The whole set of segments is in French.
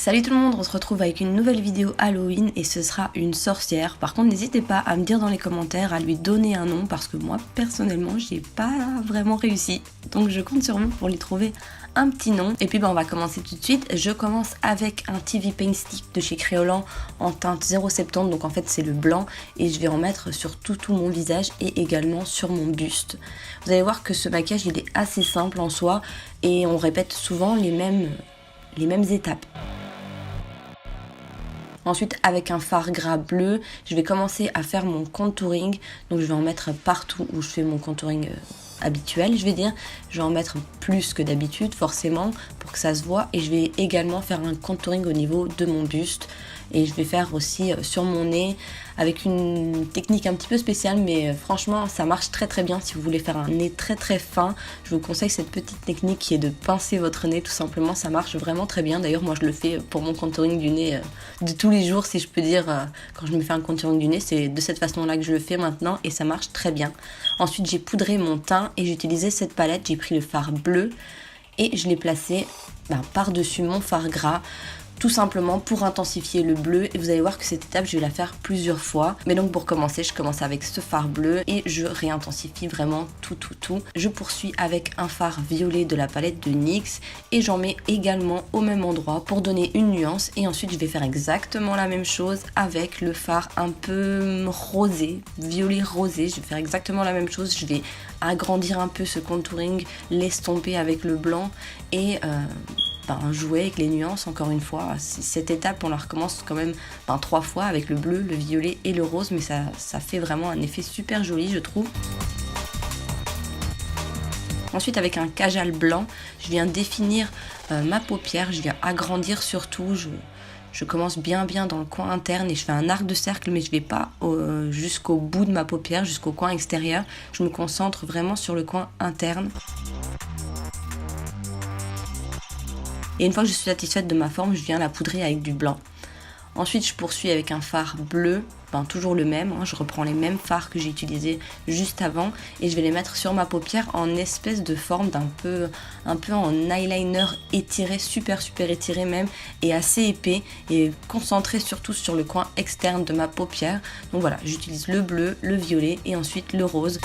Salut tout le monde, on se retrouve avec une nouvelle vidéo Halloween et ce sera une sorcière. Par contre n'hésitez pas à me dire dans les commentaires, à lui donner un nom parce que moi personnellement j'ai pas vraiment réussi. Donc je compte sur vous pour lui trouver un petit nom. Et puis on va commencer tout de suite. Je commence avec un TV Paint Stick de chez Créolan en teinte 0,70, donc en fait c'est le blanc et je vais en mettre sur tout mon visage et également sur mon buste. Vous allez voir que ce maquillage il est assez simple en soi et on répète souvent les mêmes étapes. Ensuite, avec un fard gras bleu, je vais commencer à faire mon contouring. Donc je vais en mettre partout où je fais mon contouring habituel, je vais dire. Je vais en mettre plus que d'habitude, forcément, pour que ça se voit. Et je vais également faire un contouring au niveau de mon buste. Et je vais faire aussi sur mon nez avec une technique un petit peu spéciale, mais franchement ça marche très bien. Si vous voulez faire un nez très fin, je vous conseille cette petite technique qui est de pincer votre nez tout simplement. Ça marche vraiment très bien. D'ailleurs moi je le fais pour mon contouring du nez de tous les jours, si je peux dire. Quand je me fais un contouring du nez, c'est de cette façon là que je le fais maintenant et ça marche très bien. Ensuite j'ai poudré mon teint et j'ai utilisé cette palette. J'ai pris le fard bleu et je l'ai placé par-dessus mon fard gras, tout simplement pour intensifier le bleu. Et vous allez voir que cette étape je vais la faire plusieurs fois. Mais donc pour commencer, je commence avec ce fard bleu et je réintensifie vraiment tout. Je poursuis avec un fard violet de la palette de NYX et j'en mets également au même endroit pour donner une nuance. Et ensuite je vais faire exactement la même chose avec le fard un peu rosé, violet rosé. Je vais faire exactement la même chose. Je vais agrandir un peu ce contouring, l'estomper avec le blanc et jouer avec les nuances. Encore une fois, cette étape on la recommence quand même 3 fois avec le bleu, le violet et le rose, mais ça fait vraiment un effet super joli je trouve. Ensuite avec un kajal blanc, je viens définir ma paupière, je viens agrandir surtout, je commence bien dans le coin interne et je fais un arc de cercle, mais je vais pas jusqu'au bout de ma paupière, jusqu'au coin extérieur. Je me concentre vraiment sur le coin interne. Et une fois que je suis satisfaite de ma forme, je viens la poudrer avec du blanc. Ensuite, je poursuis avec un fard bleu, toujours le même. Je reprends les mêmes fards que j'ai utilisés juste avant et je vais les mettre sur ma paupière en espèce de forme un peu en eyeliner étiré, super étiré même, et assez épais et concentré surtout sur le coin externe de ma paupière. Donc voilà, j'utilise le bleu, le violet et ensuite le rose.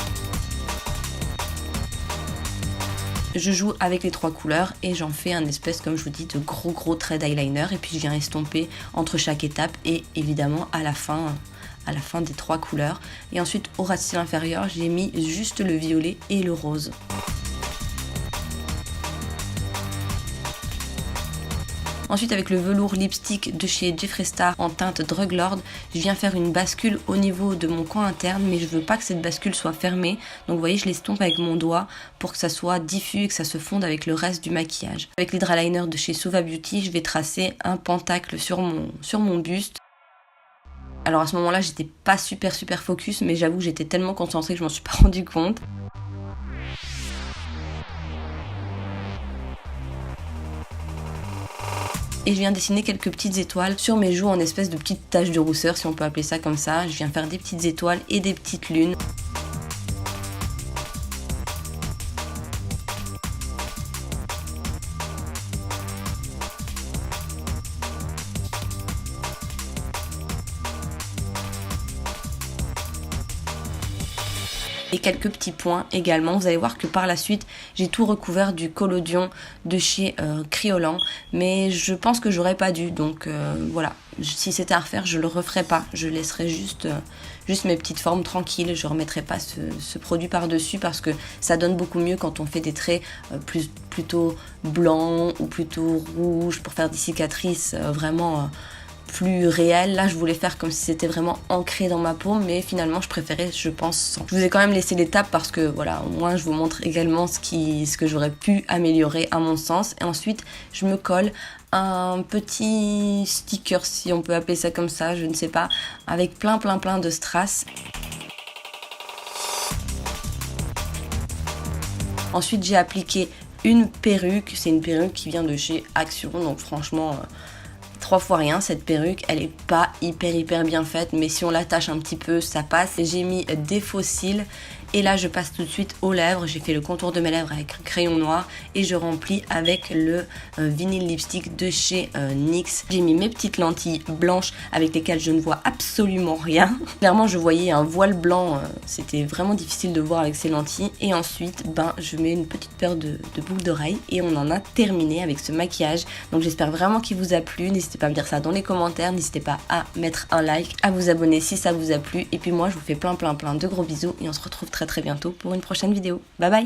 Je joue avec les 3 couleurs et j'en fais un espèce, comme je vous dis, de gros trait d'eyeliner et puis je viens estomper entre chaque étape et évidemment à la fin des 3 couleurs. Et ensuite au ras de cils inférieur, j'ai mis juste le violet et le rose. Ensuite avec le velours lipstick de chez Jeffree Star en teinte Drug Lord, je viens faire une bascule au niveau de mon coin interne, mais je veux pas que cette bascule soit fermée. Donc vous voyez, je l'estompe avec mon doigt pour que ça soit diffus et que ça se fonde avec le reste du maquillage. Avec l'hydraliner de chez Suva Beauty, je vais tracer un pentacle sur mon buste. Alors à ce moment-là, j'étais pas super focus, mais j'avoue que j'étais tellement concentrée que je m'en suis pas rendu compte. Et je viens dessiner quelques petites étoiles sur mes joues en espèce de petites taches de rousseur, si on peut appeler ça comme ça. Je viens faire des petites étoiles et des petites lunes. Et quelques petits points également. Vous allez voir que par la suite j'ai tout recouvert du collodion de chez Créolan, mais je pense que j'aurais pas dû, donc voilà, si c'était à refaire je le referais pas, je laisserais juste mes petites formes tranquilles, je remettrai pas ce produit par dessus parce que ça donne beaucoup mieux quand on fait des traits plutôt blancs ou plutôt rouges pour faire des cicatrices vraiment plus réel. Là je voulais faire comme si c'était vraiment ancré dans ma peau, mais finalement je préférais, je pense, sans. Je vous ai quand même laissé l'étape parce que voilà, au moins je vous montre également ce que j'aurais pu améliorer à mon sens. Et ensuite je me colle un petit sticker, si on peut appeler ça comme ça, je ne sais pas, avec plein de strass. Ensuite j'ai appliqué une perruque, c'est une perruque qui vient de chez Action, donc franchement 3 fois rien. Cette perruque, elle est pas hyper bien faite, mais si on l'attache un petit peu, ça passe. J'ai mis des faux cils Et là je passe tout de suite aux lèvres. J'ai fait le contour de mes lèvres avec un crayon noir et je remplis avec le Vinyl Lipstick de chez NYX. J'ai mis mes petites lentilles blanches avec lesquelles je ne vois absolument rien. Clairement je voyais un voile blanc, c'était vraiment difficile de voir avec ces lentilles. Et ensuite je mets une petite paire de boucles d'oreilles et on en a terminé avec ce maquillage. Donc j'espère vraiment qu'il vous a plu. N'hésitez pas à me dire ça dans les commentaires, n'hésitez pas à mettre un like, à vous abonner si ça vous a plu. Et puis moi je vous fais plein de gros bisous et on se retrouve très bientôt pour une prochaine vidéo. Bye bye.